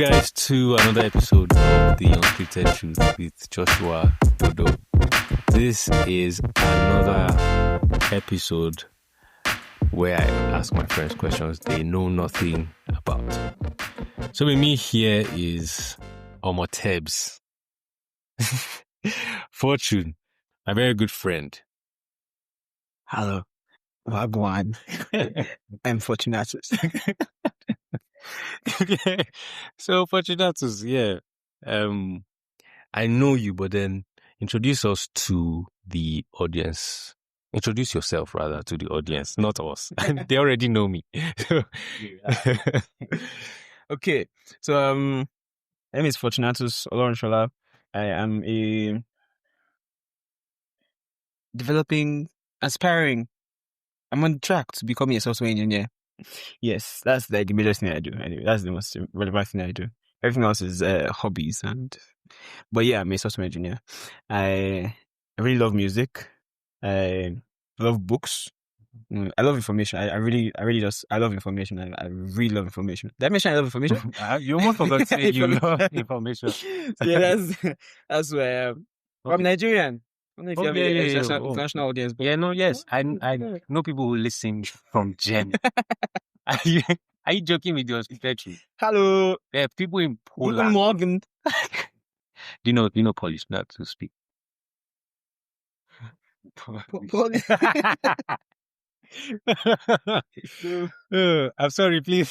guys, to another episode of the Unfiltered Truth with Joshua Dodo. This is another episode where I ask my friends questions they know nothing about. So with me here is Omotebs, Fortune, my very good friend. Hello, Wagwan. I'm Fortunatus. Okay. So Fortunatus, I know you, but then introduce us to the audience. Introduce yourself rather to the audience, not us. They already know me. Okay, so my name is Fortunatus Olorunsola. I am a aspiring. I'm on track to becoming a software engineer. Yes, that's like the major thing I do. Anyway, that's the most relevant thing I do. Everything else is hobbies but yeah, I'm a software engineer. I really love music. I love books. I love information. I really love information. I really love information. Did I mention I love information? You almost forgot to say you love information. Yeah, that's where I am. Okay. I'm Nigerian. I don't know if you have an international audience. But Yes. I know people who listen from Gen. Are you joking with your statue? Hello. There are people in Guten Poland. Morgen. Do you know Polish not to speak? Polish. I'm sorry, please.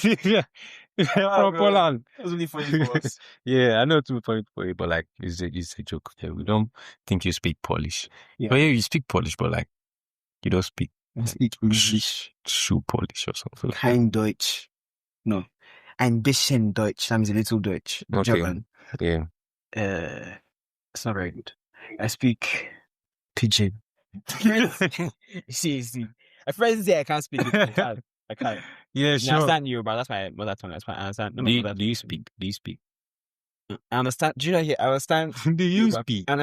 From Poland. That's really funny for us. Yeah, I know it's funny for you, but like, it's a joke. Yeah, we don't think you speak Polish. Yeah. But yeah, you speak Polish, but like, you don't speak I speak English. Shoe Polish or something. Kein Deutsch. No. Ein bisschen Deutsch. That means a little Deutsch. Okay. German. Yeah. It's not very good. I speak Pidgin. see. My friends say I can't speak it. I can't. Yeah, I sure. understand you, but that's my mother tongue. That's why I understand. No, Do you speak? I understand. Do you know here? I understand. Do you Yoruba. speak? I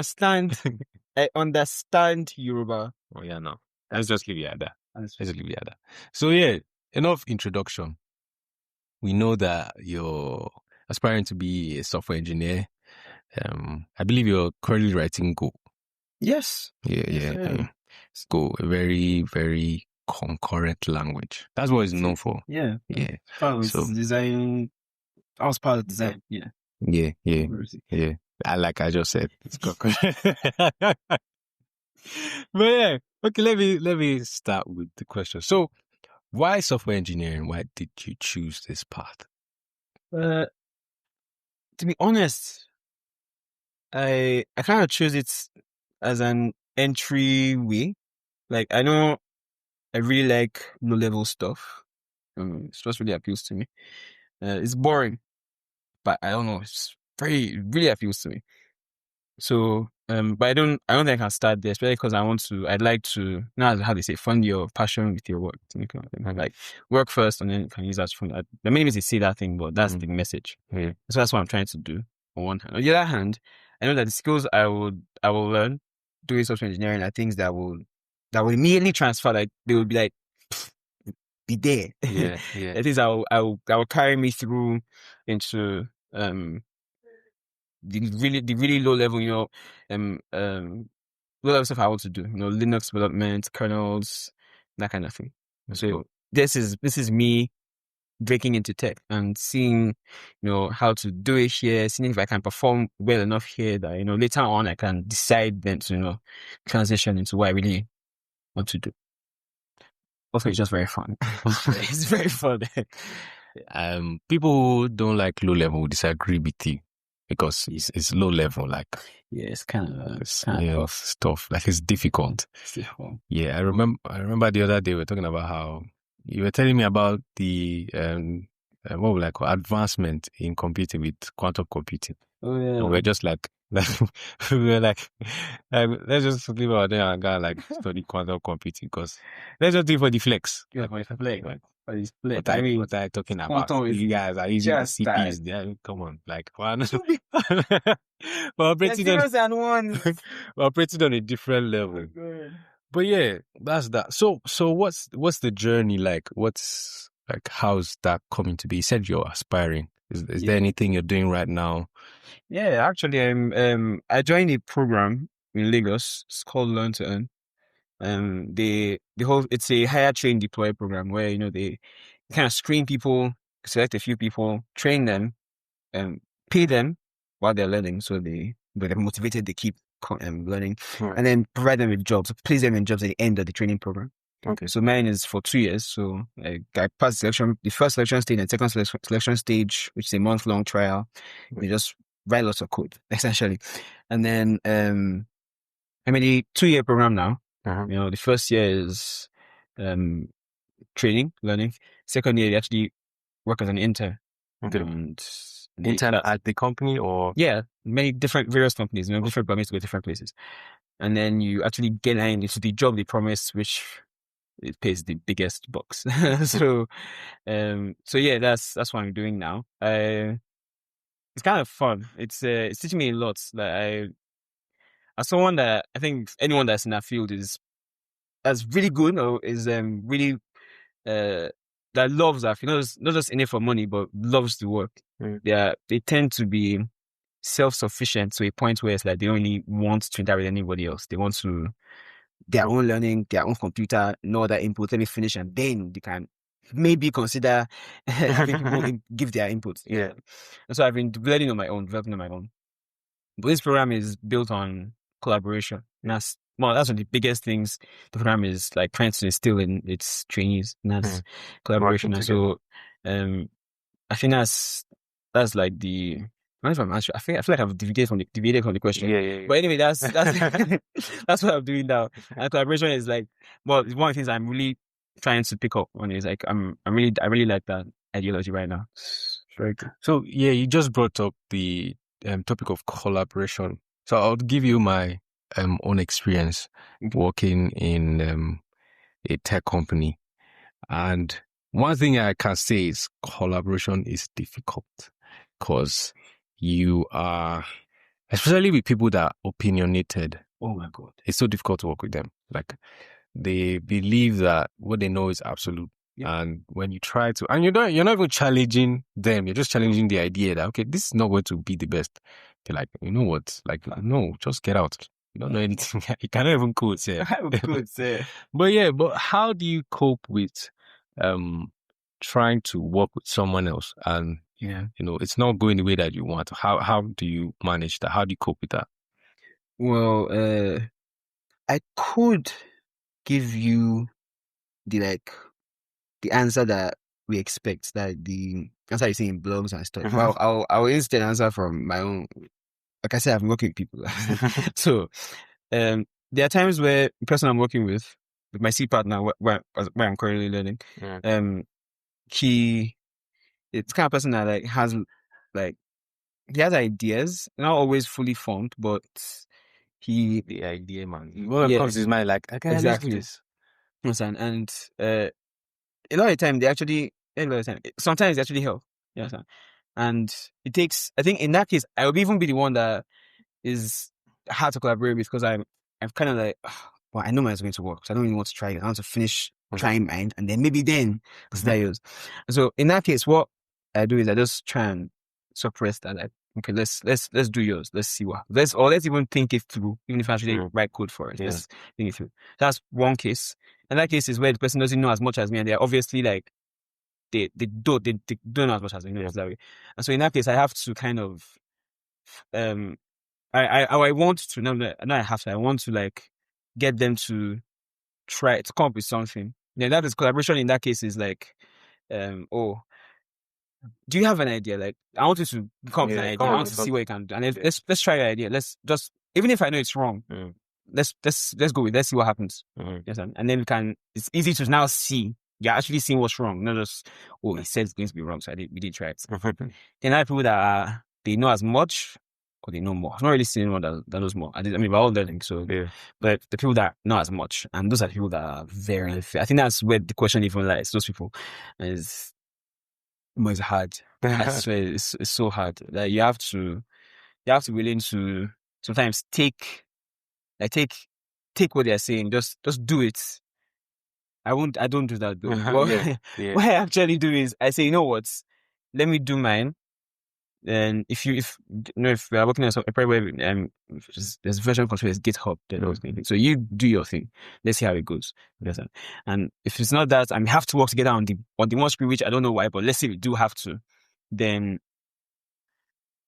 understand Yoruba. Oh yeah, no. Let's just leave it at that. Let's leave it at that. So yeah, enough introduction. We know that you're aspiring to be a software engineer. I believe you're currently writing Go. Yes. Yeah. Go, a very, very concurrent language. That's what it's known for. Yeah. So design. I was part of design. Yeah. Yeah. Like I just said, it's concurrent. But yeah, okay. Let me start with the question. So, why software engineering? Why did you choose this path? To be honest, I kind of chose it as an entry way. Like, I know I really like low-level stuff. It just really appeals to me. It's boring, but I don't know. It really appeals to me. So, but I don't think I can start there, especially because I'd like to, now how they say, fund your passion with your work. Like, work first and then you can use that to fund that. There may be to say that thing, but that's the message. Yeah. So that's what I'm trying to do on one hand. On the other hand, I know that the skills I will learn doing software engineering are things that will immediately transfer. Like, they will be like, be there. Yeah. That is, that will carry me through into, the really low level, low level stuff I want to do, Linux development, kernels, that kind of thing. So this is me breaking into tech and seeing, how to do it here, seeing if I can perform well enough here that, later on I can decide then to, transition into what I really want to do. Also, it's just very fun. It's very fun. People who don't like low level will disagree with you because it's low level. Like, yeah, it's kind of stuff. Like, it's difficult. Yeah, I remember the other day we were talking about how you were telling me about the what we call advancement in computing with quantum computing. Oh yeah. And we're just like we were like, let's just leave out there and go like study quantum computing because let's just do it for the flex. Yeah, for the flex. What are you talking about? You guys are using CPs. Yeah, come on, like one. We're operating on a different level. Oh, but yeah, that's that. So what's the journey like? What's Like, how's that coming to be? You said you're aspiring. Is Yeah. there anything you're doing right now? Yeah, actually, I joined a program in Lagos. It's called Learn to Earn. It's a hire, train, deploy program where they kind of screen people, select a few people, train them, pay them while they're learning, so they're motivated, they keep learning, Right. and then provide them with jobs, place them in jobs at the end of the training program. Okay. So mine is for 2 years. So I passed the first selection stage and second selection stage, which is a month-long trial. You just write lots of code, essentially. And then I'm in a 2-year program now. Uh-huh. The first year is training, learning. Second year, you actually work as an intern. Okay. And Intern at the company, or yeah, various companies, different permits to go different places. And then you actually get into the job they promise, which it pays the biggest bucks. So yeah, that's what I'm doing now. It's kind of fun. It's teaching me a lot. As someone that I think anyone that's in that field that's really good, or is really that loves that field, not just in it for money, but loves the work. They tend to be self-sufficient to a point where it's like they only want to interact with anybody else. They want to their own learning, their own computer, no other input. Let me finish, and then they can maybe consider having people give their input. Yeah. And so I've been developing on my own. But this program is built on collaboration. And that's one of the biggest things the program is like trying to instill in its trainees. And that's collaboration. And so I think that's like the I don't know if I'm answering. I feel like I've deviated from the question. Yeah. But anyway, that's that's what I'm doing now. And collaboration is like, well, it's one of the things I'm really trying to pick up on. Is like I really like that ideology right now. It's very good. So yeah, you just brought up the topic of collaboration. So I'll give you my own experience working in a tech company, and one thing I can say is collaboration is difficult because you are, especially with people that are opinionated. Oh my God, it's so difficult to work with them. Like, they believe that what they know is absolute. Yeah. And when you try to, and you're not even challenging them, you're just challenging the idea that, okay, this is not going to be the best. They're like, you know what? Like, no, just get out. You don't know anything. You cannot even code, say. But how do you cope with trying to work with someone else and it's not going the way that you want? How do you manage that? How do you cope with that? Well, I could give you the answer that we expect, that the answer you see in blogs and stuff. Well, I'll instead answer from my own. Like I said, I'm working with people. So, there are times where the person I'm working with my C partner, where I'm currently learning, it's kind of person that he has ideas, not always fully formed, but the idea, man. What comes to his mind, like, okay, exactly. Let's do this. And a lot of the time sometimes they actually help. Yeah, and it takes. I think in that case, I would even be the one that is hard to collaborate with, because I'm kind of like, well, I know mine's going to work, so I don't even want to try it. I want to finish trying mine, and then maybe consider yours. So in that case, what I do is I just try and suppress that. Like, okay, let's do yours. Let's see let's even think it through, even if I actually write code for it. Let's think it through. That's one case. And that case is where the person doesn't know as much as me, and they're obviously like they don't know as much as me. That way. And so in that case, I have to kind of I want to I have to. I want to like get them to try to come up with something. Yeah, that is collaboration. In that case, is like, do you have an idea? Like, I want you to come up with an idea. I want to see what you can do, and let's try your idea. Let's just, even if I know it's wrong, let's go with it. Let's see what happens. Yes, and then it's easy to now see. You're actually seeing what's wrong, not just, he said it's going to be wrong, so we did try it. Then I have people that they know as much, or they know more. I'm not really seeing anyone that knows more. We're all learning, so but the people that know as much, and those are the people that are very unfair. I think that's where the question even lies. Those people it's hard. I swear, it's so hard. Like, you have to be willing to sometimes take what they're saying, just do it, I don't do that though. What, what I actually do is I say, you know what? Let me do mine. And if we are working on a probably there's version control, is GitHub. So you do your thing. Let's see how it goes. And if it's not that, and we have to work together on the one screen, which I don't know why, but let's say we do have to, then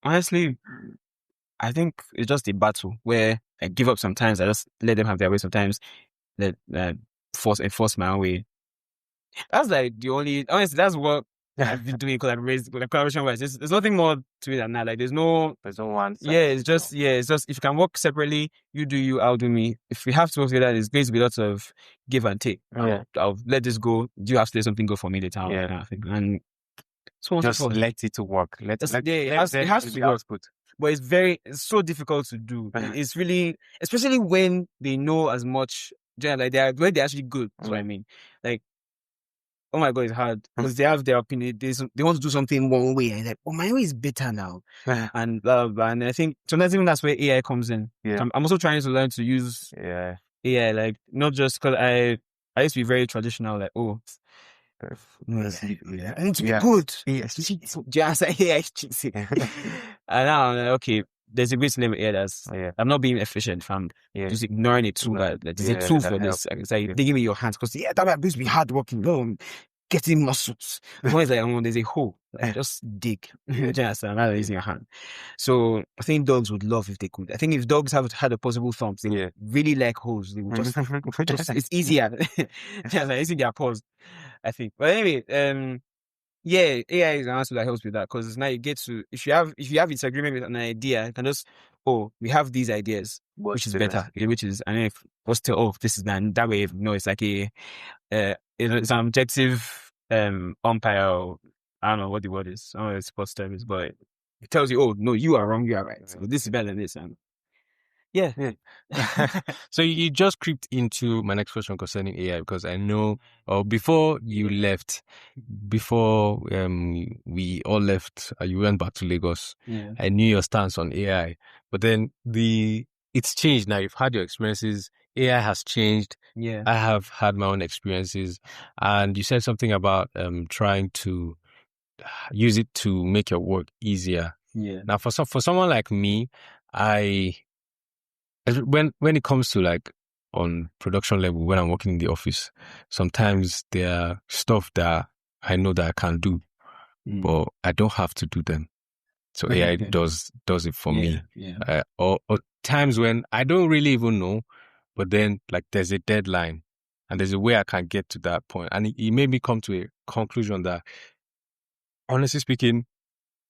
honestly, I think it's just a battle where I give up sometimes. I just let them have their way sometimes. Let force my own way. That's like the only, honestly, that's what I've been doing collaboration wise. There's nothing more to it than that. Like there's no one. It's just if you can work separately, you do you, I'll do me. If we have to work together, there's going to be lots of give and take. I'll let this go. Do you have to let something go for me later? Yeah. And so just let it to work. It has to work. But it's so difficult to do. It's really, especially when they know as much, when they're actually good. That's what I mean. Like, oh my God, it's hard because they have their opinion. They want to do something one way, and like, oh, my way is better now, and blah, blah, blah. And I think sometimes even that's where AI comes in. I'm also trying to learn to use AI, like not just because I used to be very traditional, like I need to be good. Just AI cheating. And now I'm like, okay, there's a great limit here. I'm not being efficient. If I'm just ignoring a tool, there's a tool for this. It's like they give me your hands because that might be hardworking. No, getting muscles. There's a hole. Just dig. Just rather using your hand. So I think dogs would love if they could. I think if dogs had opposable thumbs, they would really like holes. They would just it's easier. Just like using their paws, I think. But anyway, AI is an answer that helps with that because now you get to if you have disagreement with an idea, you can just we have these ideas, which is better, which is and if this is that way. It's like it's an objective umpire. I don't know what the word is. I don't know what sports term is, but it tells you, no, you are wrong, you are right. So this is better than this, and So you just creeped into my next question concerning AI because I know before you left, before we all left, you went back to Lagos. I knew your stance on AI, but then it's changed now. You've had your experiences. AI has changed. I have had my own experiences, and you said something about trying to use it to make your work easier. Now, for someone like me, when it comes to like on production level, when I'm working in the office, sometimes there are stuff that I know that I can't do, but I don't have to do them. So AI does it for me. Or times when I don't really even know, but then like there's a deadline and there's a way I can get to that point. And it made me come to a conclusion that, honestly speaking,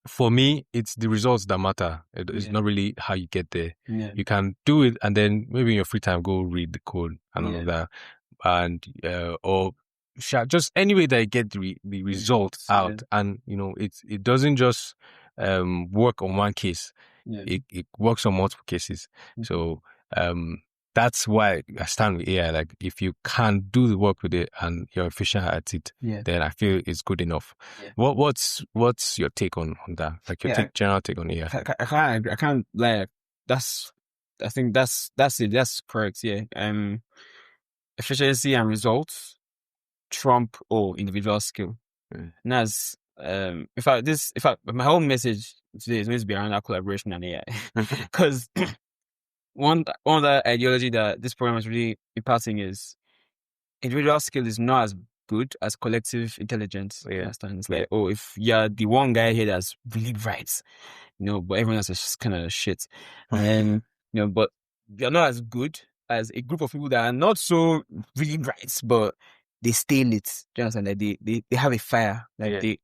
for me, it's the results that matter. It's not really how you get there. You can do it and then maybe in your free time, go read the code and all of that. And, or just any way that you get the result out. And, it doesn't just work on one case. It works on multiple cases. So that's why I stand with AI. Like if you can do the work with it and you're efficient at it, then I feel it's good enough. What's your take on that? Like your general take on AI? I can't lie. I think that's it. That's correct. Efficiency and results trump individual skill. And that's in fact my whole message today is going to be around that collaboration and AI because one of the ideology that this program is really imparting is individual skill is not as good as collective intelligence. It's like, if you're the one guy here that's really bright, but everyone else is just kind of shit. And but you're not as good as a group of people that are not so really bright, but they stay lit. Do you understand? Like they have a fire. Like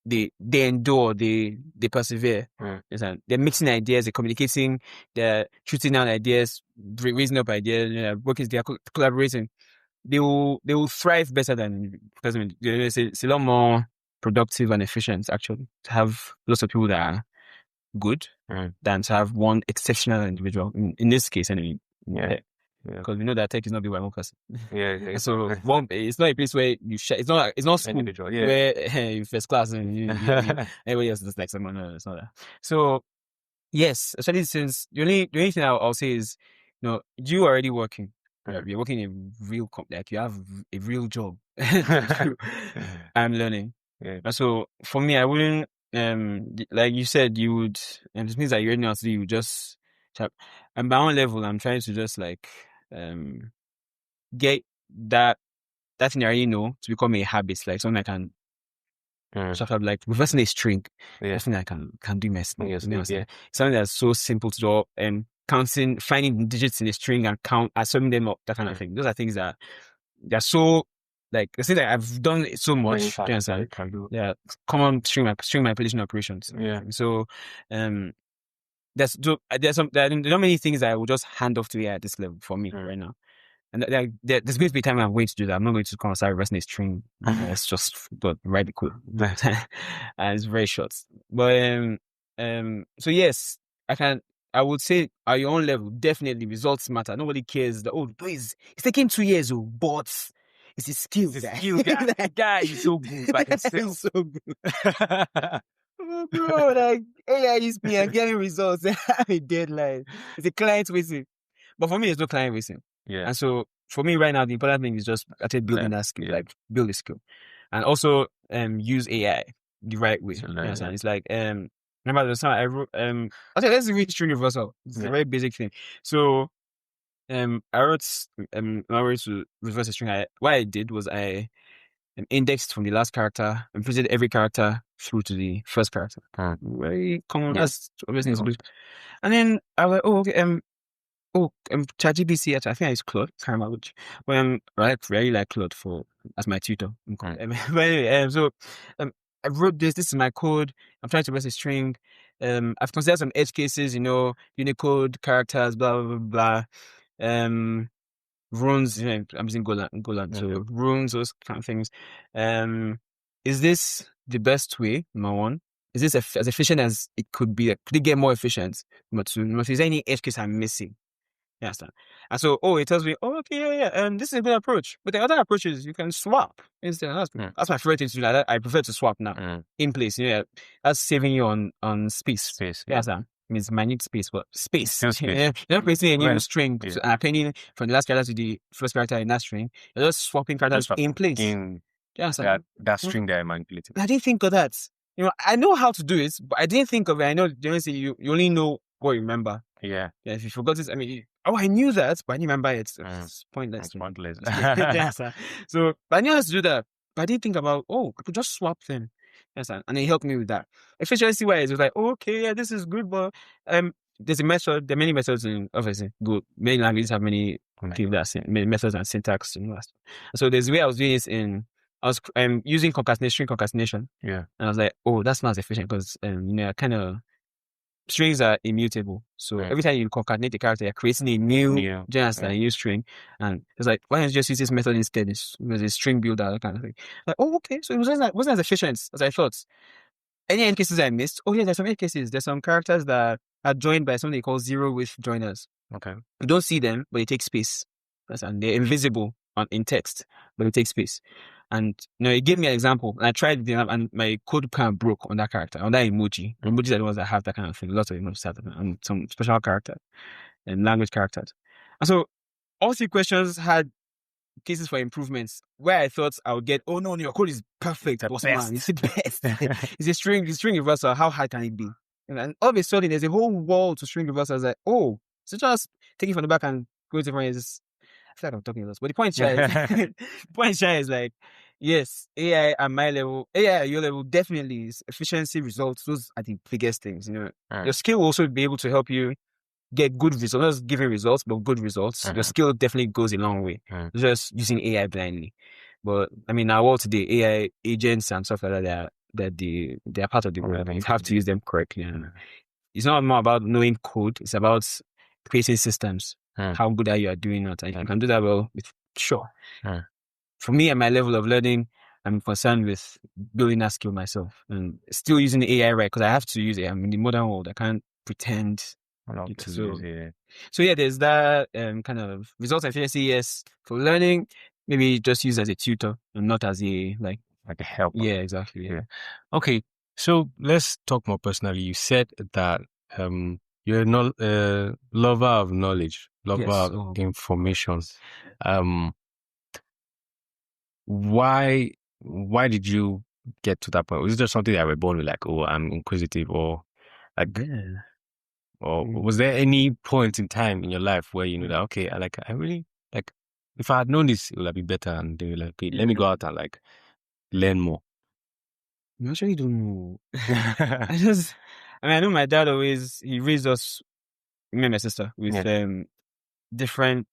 they endure, they persevere. They're mixing ideas, they're communicating, they're shooting down ideas, raising up ideas, working, they're collaborating. They will thrive better than because it's a lot more productive and efficient actually to have lots of people that are good than to have one exceptional individual. In this case, anyway. Because we know that tech is not built by one person. So it's not a place where you share. It's not school where you first class and you everybody else is like someone. No, it's not that. So yes, especially since the only thing I'll say is, you are already working. You're working in real like you have a real job. I'm learning. Yeah. And so for me, I wouldn't like you said, you would, and it means that you already know how to do. You would just and by one level, I'm trying to just like get that thing I already know to become a habit, like something I can. Sort of like reversing a string, something I can do myself. Something that's so simple to do, and counting, finding digits in a string and assuming them up, that kind of thing. Those are things that they're so like the thing that I've done it so much. Yeah, common string manipulation operations. Yeah. So, there are not many things that I will just hand off to AI at this level for me right now. And there's going to be a time I'm going to do that. I'm not going to come and start reversing a string. It's just write the code. And it's very short. But so yes, I would say at your own level, definitely results matter. Nobody cares that please, it's taking 2 years, but it's a skill. That guy is so good by himself. So good. Oh, bro, like AI is me and getting results. I have a deadline. It's a client waiting. But for me, there's no client waiting. Yeah. And so for me right now, the important thing is just actually building that skill, like build a skill. And also use AI the right way. It's like remember the time I wrote okay, let's read string reversal. It's a very basic thing. So I wrote my way to reverse a string. What I did was I indexed from the last character and printed every character through to the first character. Very common. That's obviously and then I was like, okay, ChatGPT, I think it's Claude. Can't remember which. But I really like Claude as my tutor. But anyway, so I wrote this. This is my code. I'm trying to reverse a string. I've considered some edge cases. Unicode characters, blah blah blah blah. Runes. I'm using Golan. So runes, those kind of things. Is this the best way? Number one. Is this as efficient as it could be? Could it get more efficient? Number two. Is there any edge case I'm missing? You understand? And so, it tells me, okay, yeah, this is a good approach. But the other approach is you can swap instead. That's my favorite thing to do. Like I prefer to swap now in place. Yeah, that's saving you on space. Yeah, it means minute space, but space. You're not creating a new string and appending from the last character to the first character in that string. You're just swapping characters in place. That string that I manipulated. I didn't think of that. I know how to do it, but I didn't think of it. I know they say you only know what you remember. Yeah. If you forgot it, I mean, I knew that, but I didn't remember it. It's pointless. It's pointless. So, but I knew how to do that. But I didn't think about, I could just swap them. Yes, and it helped me with that. Efficiency-wise, it was like, okay, yeah, this is good, but there's a method. There are many methods in, obviously, good. Many languages have many many methods and syntax. So there's a way I was doing this I was using string concatenation. Yeah. And I was like, that's not as efficient because, kind of strings are immutable. So every time you concatenate a character, you're creating a new a new string. And it's like, why don't you just use this method instead? It was a string builder, that kind of thing. Like, okay. So it wasn't as efficient as I thought. Any end cases I missed? Oh yeah, there's some end cases. There's some characters that are joined by something they call zero width joiners. Okay. You don't see them, but they take space. And they're invisible in text, but they take space. And it gave me an example, and I tried it, and my code kind of broke on that character, on that emoji. Emojis are the ones that have that kind of thing. Lots of emojis have that, and some special characters and language characters. And so all 3 questions had cases for improvements where I thought I would get, no, your code is perfect. It's the best. It's a string reversal. How hard can it be? And all of a sudden, there's a whole wall to string reversal. I was like, so just take it from the back and go to front. I feel like I'm talking a lot, but the point is like, yes, AI at my level, AI at your level, definitely is efficiency, results. Those are the biggest things. Your skill will also be able to help you get good results, not just giving results, but good results. Your skill definitely goes a long way. Just using AI blindly. But I mean, our world today, AI agents and stuff like that, they're part of the world. You have to use them correctly. It's not more about knowing code. It's about creating systems. How good are you at doing that? And if you can do that well, sure. For me, at my level of learning, I'm concerned with building that skill myself and still using the AI right, because I have to use it. I'm in the modern world. I can't pretend to use it. So yeah, there's that kind of results efficiency. Yes, for learning, maybe just use as a tutor and not as a like a helper. Yeah, exactly. Yeah. Okay, so let's talk more personally. You said that you're not lover of knowledge, lover Yes. of information. Why did you get to that point? Was it just something that you were born with, like, oh, I'm inquisitive, or like, Yeah. or was there any point in time in your life where you knew that, okay, I really, like, if I had known this, it would have been better, and they were like, okay, let me go out and like learn more. I actually don't know. I know my dad he raised us, me and my sister, with different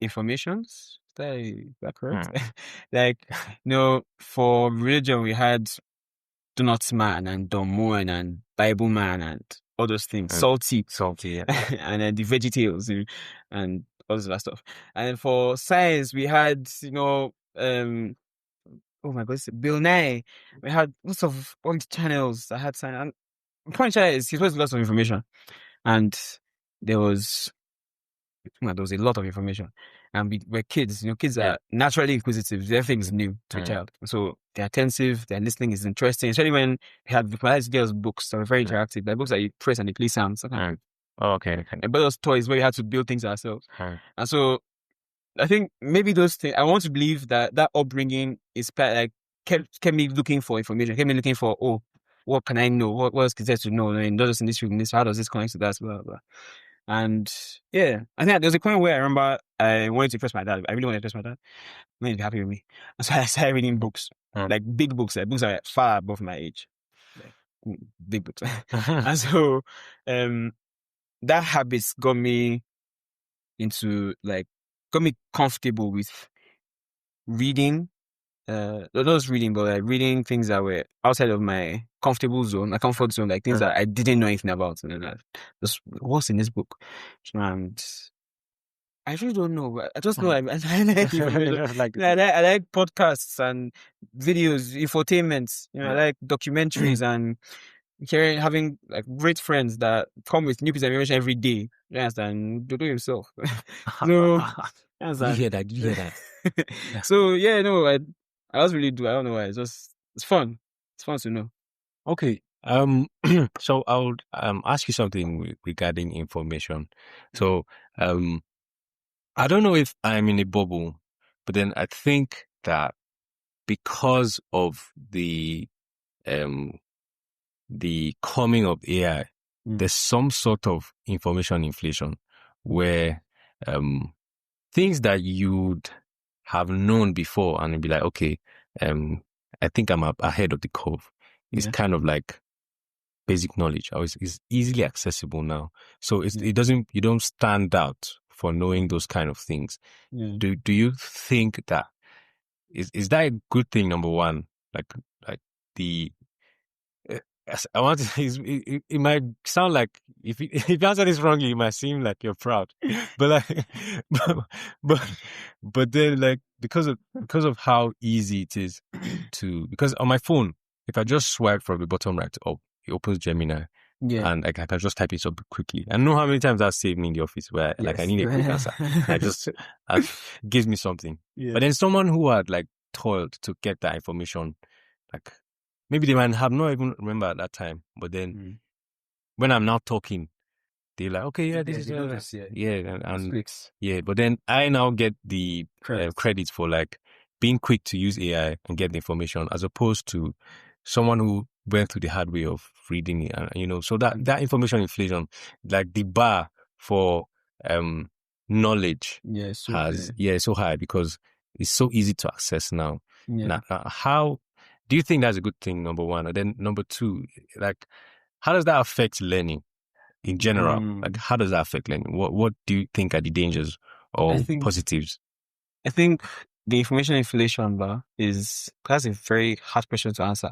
informations. Is that correct? Like, for religion, we had Do Not Man and Don Moen and Bible Man and all those things. Salty, yeah. and then the VeggieTales and all this other stuff. And for science, we had, oh my God, Bill Nye. We had lots of all the channels that had science. And the point is, he was lots of information, and there was a lot of information. And we're kids. Kids are naturally inquisitive. Everything's new to a child, so they're attentive. Their listening is interesting, especially when we had girls' books that were very interactive. Like books that you press and they play sounds. Okay. And but those toys where we had to build things ourselves. And so I think maybe those things. I want to believe that upbringing is kept me looking for information. Kept me looking for, what can I know? What else is there to know? And not just in this room, how does this connect to that? Blah blah blah. And yeah, I think there was a point where I remember I wanted to impress my dad. I really wanted to impress my dad. He made him happy with me. And so I started reading books, like big books, like books that were far above my age, like big books. And so that habit got me comfortable with reading. Not just reading, but like reading things that were outside of my comfortable zone, my comfort zone, like things that I didn't know anything about. And then just what's in this book? And I really don't know, but I just know I like I like podcasts and videos, infotainments. I like documentaries and having like great friends that come with new pieces of information every day. You understand? Do yourself. So, Did you hear that? So I just really do. I don't know why. It's fun. It's fun to know. Okay. So I'll ask you something regarding information. So I don't know if I'm in a bubble, but then I think that because of the coming of AI, there's some sort of information inflation where things that you'd have known before and you'd be like, okay, I think I'm ahead of the curve. It's kind of like basic knowledge. It's easily accessible now. So you don't stand out for knowing those kind of things. Do you think that is that a good thing? Number one, like the I want to say it might sound like if you answer this wrongly, it might seem like you're proud, but like, but then like because of how easy it is because on my phone, if I just swipe from the bottom right up, it opens Gemini. And I can just type it up quickly. I know how many times that saved me in the office where like I need a quick answer. It gives me something. But then someone who had like toiled to get that information, like maybe they might have not even remember at that time. But then when I'm now talking, they're like, okay, this is But then I now get the credit for like being quick to use AI and get the information, as opposed to someone who went through the hard way of reading it, and so that information inflation, like the bar for knowledge is so high because it's so easy to access now. Now, how do you think that's a good thing, number one? And then number two, like, how does that affect learning in general? Like, how does that affect learning? What do you think are the dangers or positives? I think the information inflation bar that's a very hard question to answer.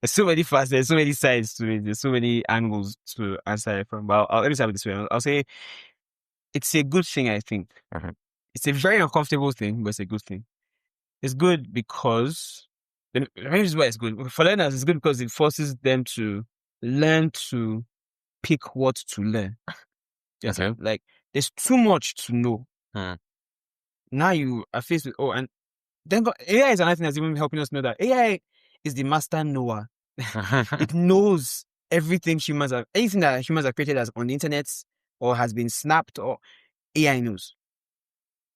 There's so many facets, there's so many sides to it, there's so many angles to answer it from. But let me start with this way. I'll say it's a good thing, I think. It's a very uncomfortable thing, but it's a good thing. It's good because the reason why it's good. For learners, it's good because it forces them to learn to pick what to learn. Like there's too much to know. Now you are faced with and then AI is another thing that's even helping us know that AI is the master knower. It knows everything anything that humans have created as on the internet or has been snapped or AI knows.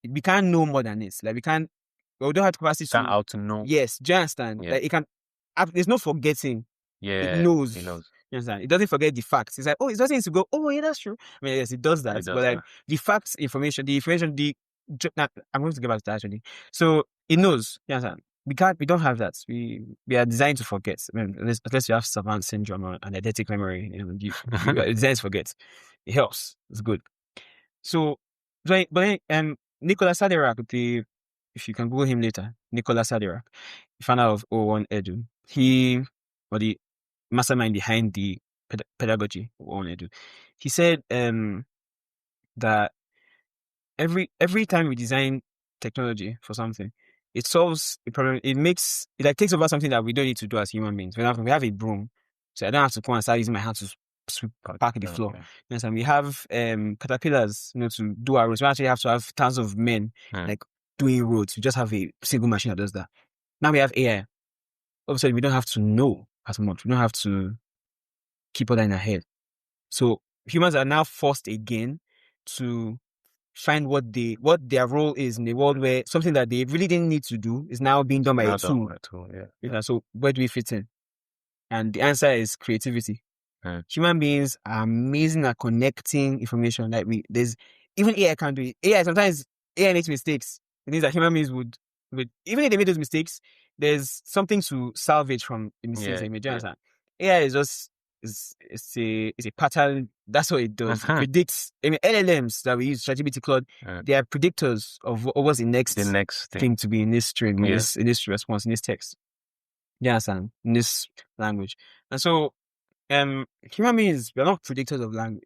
We can't know more than this. Like we don't have capacity Can't to out to know. Yes, do you understand? Yeah. Like it can. There's no forgetting. Yeah. It knows. It knows. You understand? It doesn't forget the facts. It's like, oh, it doesn't need to go. Oh, yeah, that's true. I mean, yes, it does that. It does but like that. the facts, information, I'm going to get back to that actually. So it knows. You understand? We don't have that. We are designed to forget. I mean, unless you have savant syndrome or an eidetic memory, you are designed to forget. It helps. It's good. So, but Nicolas Sadirac, if you can Google him later, Nicolas Sadirac, the founder of O1 Edu, the mastermind behind the pedagogy of O1 Edu, he said that every time we design technology for something, it solves a problem. It takes over something that we don't need to do as human beings. For example, we have a broom, so I don't have to go and start using my hand to sweep back the floor. Okay. Yes, and we have caterpillars, to do our roads. We actually have to have tons of men like doing roads. We just have a single machine that does that. Now we have AI. Obviously, we don't have to know as much. We don't have to keep all that in our head. So humans are now forced again to find what their role is in a world where something that they really didn't need to do is now being done by a tool. Yeah. So where do we fit in? And the answer is creativity. Human beings are amazing at connecting information. Like even AI can't do it. Sometimes AI makes mistakes. It means that human beings would even if they made those mistakes, there's something to salvage from the mistakes they made. AI is just it's a pattern. That's what it does. It predicts. I mean, LLMs that we use, ChatGPT, Claude, they are predictors of what's the next thing to be in this string, in this response, in this text. In this language. And so human beings, we are not predictors of language.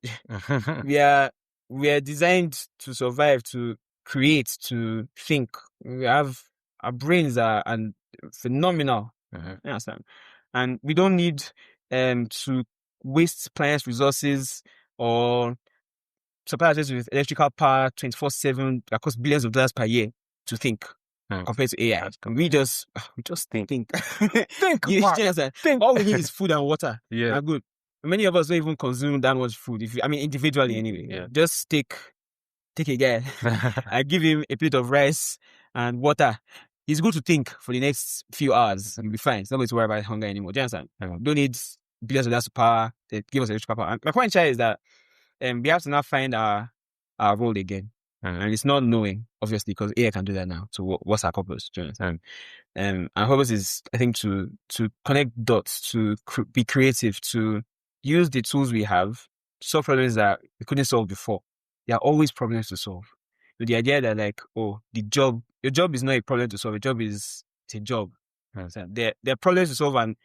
we are designed to survive, to create, to think. Our brains are phenomenal. And we don't need to waste planet's resources or supply us with electrical power 24/7 that costs billions of dollars per year to think. Compared to AI, we just think. Think. All we need is food and water. Yeah, and good. Many of us don't even consume that much food. Individually anyway. Yeah. Just take a guy. I give him a plate of rice and water. He's good to think for the next few hours and be fine. He's not going to worry about hunger anymore. Do you understand? Don't need billions of dollars of power. They give us electrical power. And my point here is that we have to now find our role again. And it's not knowing, obviously, because AI can do that now. So what's our purpose? Do you understand? Our purpose is, I think, to connect dots, to be creative, to use the tools we have to solve problems that we couldn't solve before. There are always problems to solve. So the idea that your job is not a problem to solve. It's a job. So there are problems to solve, and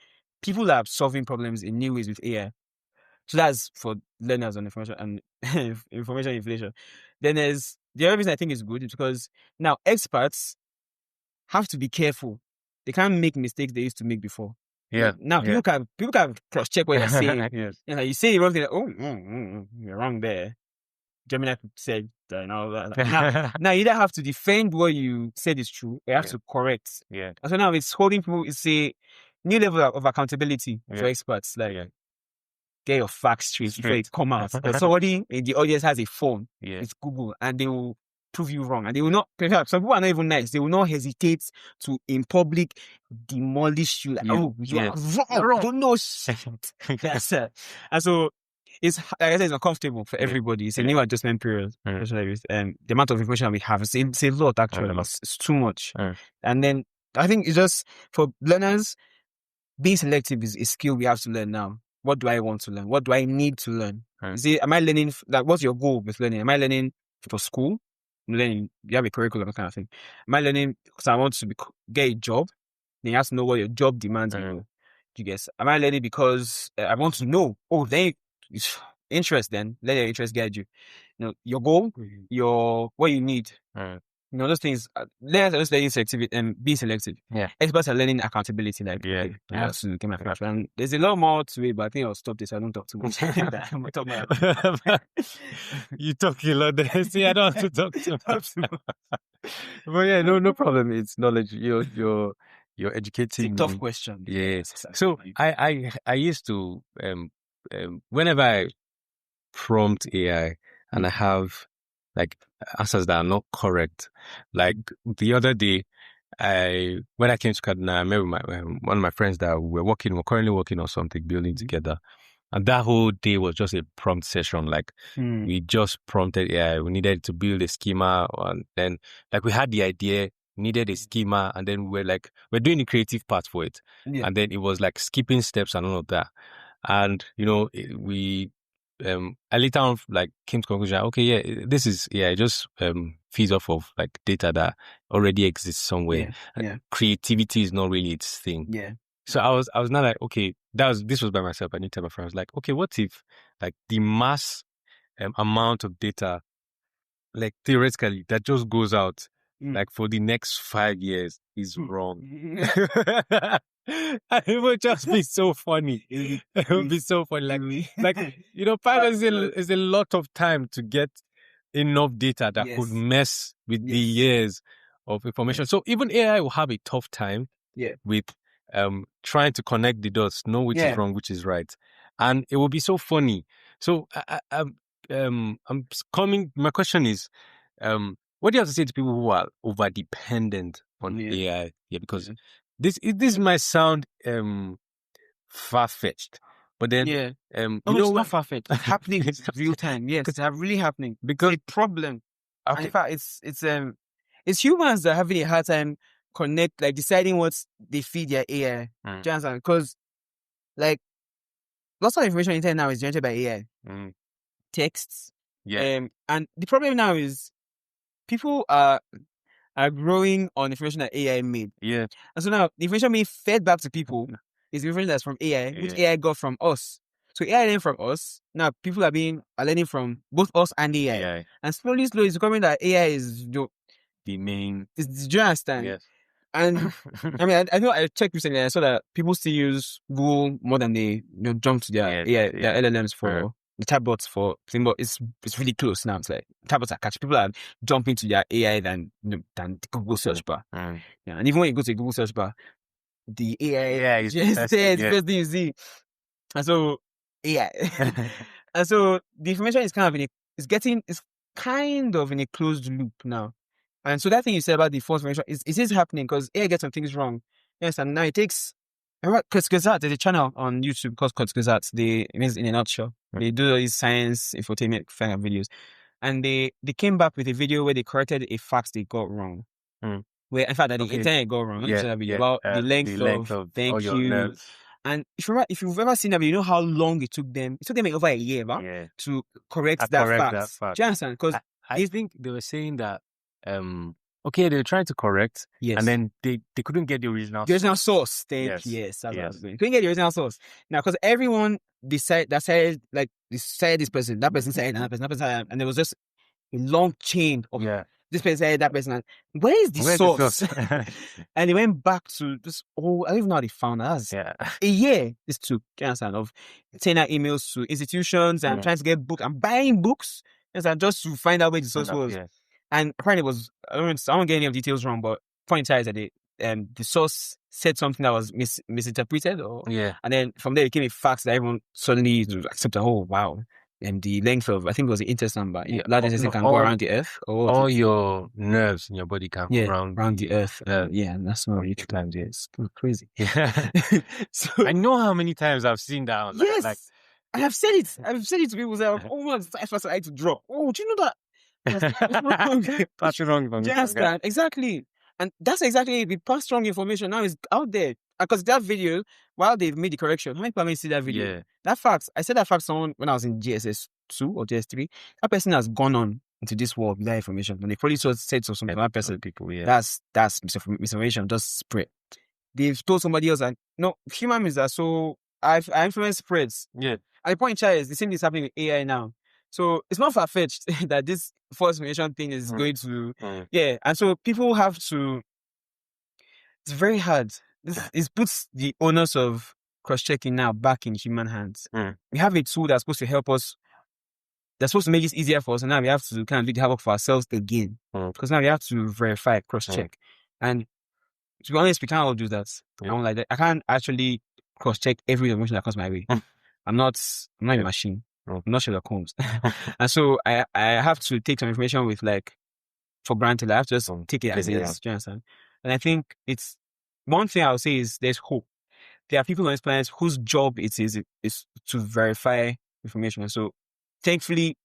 people are solving problems in new ways with AI. So that's for learners on information and information inflation. Then there's the other reason I think is good is because now experts have to be careful. They can't make mistakes they used to make before. Yeah. Now people can cross check what you're saying. Yes. You say the wrong thing. You're wrong there. Gemini said that and all that. Now you either have to defend what you said is true, or you have to correct. Yeah. And so now it's holding people. It's a new level of accountability for experts. Get your facts straight before it come out. Because somebody in the audience has a phone. It's Google, and they will prove you wrong. And they will not, perhaps some people are not even nice. They will not hesitate to, in public, demolish you. You are wrong. You don't know shit. That's it. And so, it's, like I said, it's uncomfortable for everybody. It's a new adjustment period. The amount of information we have, it's a lot, actually. It's too much. And then, I think it's just, for learners, being selective is a skill we have to learn now. What do I want to learn? What do I need to learn? Am I learning, what's your goal with learning? Am I learning for school? You have a curriculum, kind of thing. Am I learning because I want to get a job? Then you have to know what your job demands. You guess. Am I learning because I want to know? Oh, then interest. Then let your interest guide you. Your goal, what you need. Those things. Learn just learning selectivity and be selective. Yeah. Experts are learning accountability. I have to get my flash. And there's a lot more to it, but I think I'll stop this. I don't talk too much. You talk a lot there. See, I don't have to talk too much. But yeah, no problem. It's knowledge. You're educating. It's a tough question. Yes. So I used to whenever I prompt AI and I have like answers that are not correct, like the other day, when I came to Kaduna, I met with one of my friends that we're currently working on something, building together. And that whole day was just a prompt session. Like we just prompted AI. We needed to build a schema, and then like we had the idea, needed a schema, and then we're doing the creative part for it. Yeah. And then it was like skipping steps and all of that. And I later on like came to conclusion, okay, yeah, this is it just feeds off of like data that already exists somewhere. Yeah. Creativity is not really its thing. Yeah. So I was not like, okay, this was by myself. I didn't tell my friend. I was like, okay, what if like the mass amount of data, like theoretically, that just goes out like for the next 5 years is wrong. It would just be so funny. It would be so funny. Like 5 years is a lot of time to get enough data that could mess with the years of information. So even AI will have a tough time with trying to connect the dots, know which is wrong, which is right. And it will be so funny. So my question is, what do you have to say to people who are over dependent on AI? Yeah, because this might sound far-fetched, but then it's not far-fetched. It's happening in real time. Yes, it's really happening. Because it's a problem. Okay. In fact, it's humans that are having a hard time deciding what they feed their AI. Do you understand? Because like lots of information on the internet now is generated by AI. Texts. Yeah. And the problem now is people are growing on information that AI made. Yeah. And so now the information being fed back to people is the information that's from AI, which AI got from us. So AI learning from us. Now people are learning from both us and AI. And slowly it's becoming that AI is the main. Do you understand? Yes. And I mean, I know I checked recently. I saw that people still use Google more than they jump to their their LLMs for the chatbots for thing. But it's really close now. It's like chatbots are catching. People are jumping to their AI than the Google search bar. Yeah, and even when you go to the Google search bar, the AI is just there. It's the first thing you see. And so AI, and so the information is kind of in a closed loop now. And so that thing you said about the false information is happening because AI gets some things wrong. Yes, and now it takes. Remember, Kotskazat, there's a channel on YouTube called Kotskazat. It means in a nutshell. They do these science infotainment kind of videos. And they came back with a video where they corrected a fact they got wrong. Where, in fact, that the internet got wrong. About the length of thank you. Nerves. And if you've ever seen that video, you know how long it took them. It took them over a year to correct that fact. Do you understand? Because I think they were saying that they were trying to correct, and then they couldn't get the original source. Yes, that's what I was doing. Couldn't get the original source. Now, because everyone decided this person, that person said that person, and there was just a long chain of this person said that person. Where is the source? And they went back to this. I don't even know how they found us. A year this took. You understand? Of sending out emails to institutions and trying to get books and buying books, just to find out where the source was. And apparently it was, I don't get any of the details wrong, but point is that the source said something that was misinterpreted, and then from there it became a fact that everyone suddenly accepted. Oh wow! And the length of, I think it was the interest number, largest can go around the earth. All your nerves in your body can go around the earth. And that's not really times. Yeah, it's crazy. Yeah. So I know how many times I've seen that. Yes, I have said it. I've said it to people. Say, I had to drop. Oh, do you know that? Pass wrong information. Yes, exactly. And that's exactly the past wrong information now is out there. Because that video, while they've made the correction, how many people may see that video? Yeah. That fact, I said that fact to someone when I was in GSS 2 or GS3. That person has gone on into this world with that information. And they probably said to some other person, people, that's misinformation, just spread. They've told somebody else, and no, human beings are so, I influence spreads. Yeah. At the point is the same thing is happening with AI now. So it's not far-fetched that this false information thing is going to, and so people have to, it's very hard. It puts the onus of cross-checking now back in human hands. We have a tool that's supposed to help us, that's supposed to make it easier for us, and now we have to kind of do the hard work for ourselves again. Because now we have to verify, cross-check. And to be honest, we can't all do that. I can't actually cross-check every information that comes my way. I'm not a machine. I'm not Sherlock Holmes. And so I have to take some information with like for granted. I have to just take it as it is. Do you understand? And I think it's one thing I'll say is there's hope. There are people on this planet whose job it is to verify information. And so thankfully,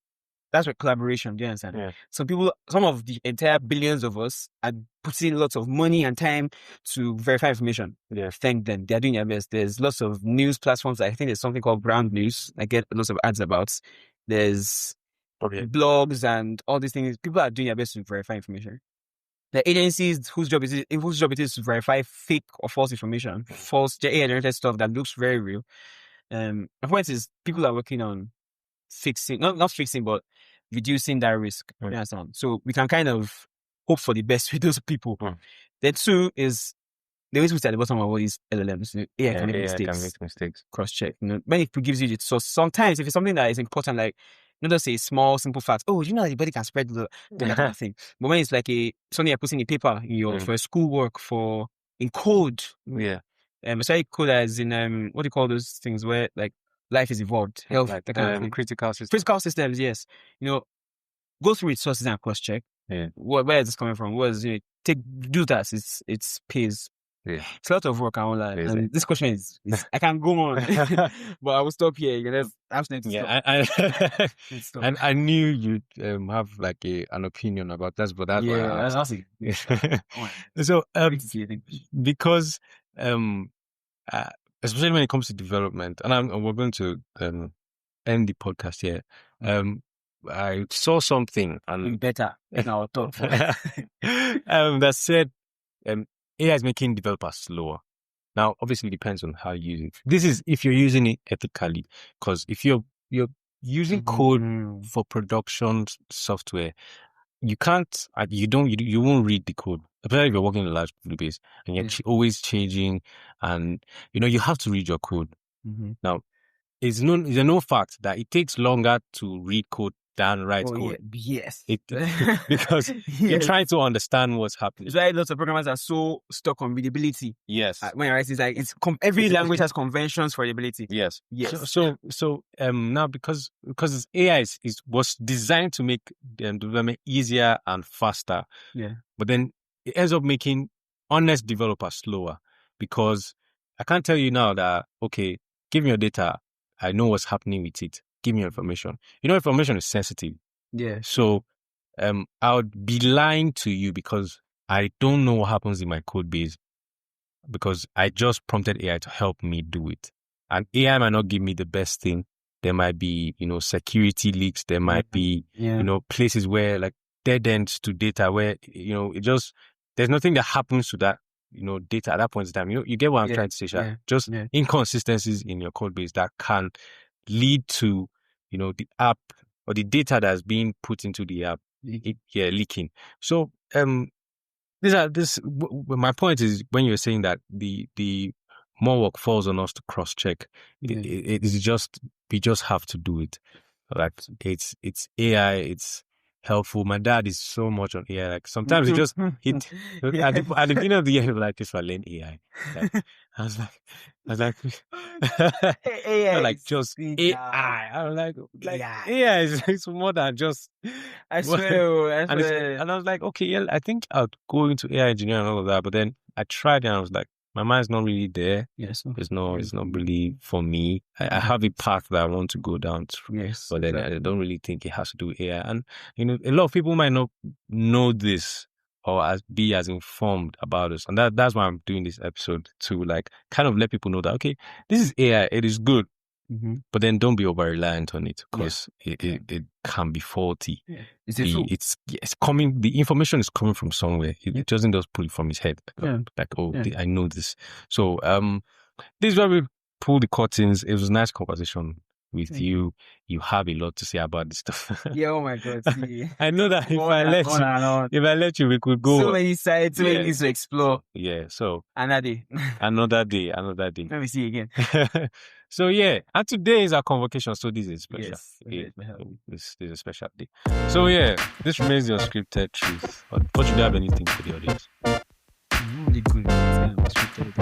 that's where collaboration, do you understand? Yeah. Some of the entire billions of us are putting lots of money and time to verify information. Yeah. Thank them. They're doing their best. There's lots of news platforms. I think there's something called Brand News. I get lots of ads about. There's blogs and all these things. People are doing their best to verify information. The agencies whose job it is to verify fake or false information, false AI-generated stuff that looks very real. My point is people are working on fixing, not fixing, but reducing that risk. You understand? So we can kind of hope for the best with those people. Then two is the way to at the bottom of all these LLMs. AI can make mistakes. Cross-check. When it gives you it. So sometimes if it's something that is important, like not just a small, simple fact, oh, you know that the body can spread the that kind of thing. But when it's like something you're putting in paper in your for schoolwork, in code. Yeah. Sorry, code as in what do you call those things where like life is evolved, health, like that kind of thing. Critical systems, yes. Go through its sources and cross-check. Yeah. Where is this coming from? Do that. It's pays. Yeah. It's a lot of work. I won't lie. And this question is I can go on, but I will stop here. And I knew you'd have like an opinion about this, but that's why I asked. So because especially when it comes to development, and we're going to end the podcast here. I saw something and better in our thought that said AI is making developers slower. Now, obviously, it depends on how you use it. This is if you're using it ethically, because if you're using code for production software, you can't, you won't read the code. Especially if you're working in a large database and you're always changing, and you have to read your code. Now, it's a known fact that it takes longer to read code than write code. Yes. Because you're trying to understand what's happening. That's why lots of programmers are so stuck on readability. Yes. When I write, it's like every language has conventions for readability. Yes. So now because AI was designed to make development easier and faster. Yeah. But then it ends up making honest developers slower, because I can't tell you now that, okay, give me your data, I know what's happening with it. Give me your information. Information is sensitive. Yeah. So I would be lying to you because I don't know what happens in my code base, because I just prompted AI to help me do it. And AI might not give me the best thing. There might be, security leaks. There might be, places where like dead ends to data where, there's nothing that happens to that, data at that point in time. You get what I'm trying to say, Sha? Just inconsistencies in your code base that can lead to, the app or the data that's being put into the app, leaking. So, my point is, when you're saying that the more work falls on us to cross-check, it is just, we just have to do it. Like it's AI, it's helpful. My dad is so much on AI. Like sometimes at the beginning of the year, he was like, "This will learn AI." I was like, AI, like just AI. I was like AI is more than just. I swear. And I was like, okay, yeah, I think I'll go into AI engineering and all of that. But then I tried and I was like, my mind's not really there. Yes, it's not really for me. I have a path that I want to go down to. Yes, but then I don't really think it has to do with AI. And a lot of people might not know this or be as informed about this. And that's why I'm doing this episode, to like kind of let people know that, okay, this is AI, it is good. But then don't be over reliant on it, because it can be faulty. Yeah. It's coming. The information is coming from somewhere. It doesn't just pull it from his head. I know this. So this is where we pull the curtains. It was a nice conversation with you. You have a lot to say about this stuff. Yeah. Oh my God. See. I know that if I let you, we could go. So many sides, so many things to explore. Yeah. So another day. Let me see you again. So yeah, and today is our convocation, so this is special. Yes, this is a special day. So yeah, this remains the unscripted truth. But should you have anything for the audience? I'm really good at unscripted.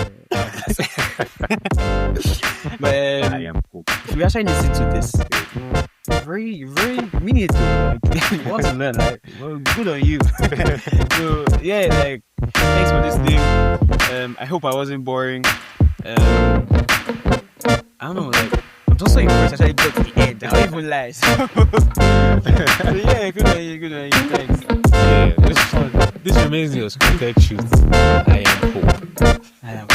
But I am hope. if you actually listen to this, very, very meaningful. Like, you want to learn, like, well, good on you. So yeah, like, thanks for this thing. I hope I wasn't boring. I don't know, like, I'm just so impressed. I actually got to the end. I don't even lie. So, yeah, good on you, thanks. Yeah, this reminds me of scripted truth. I am hope. I am.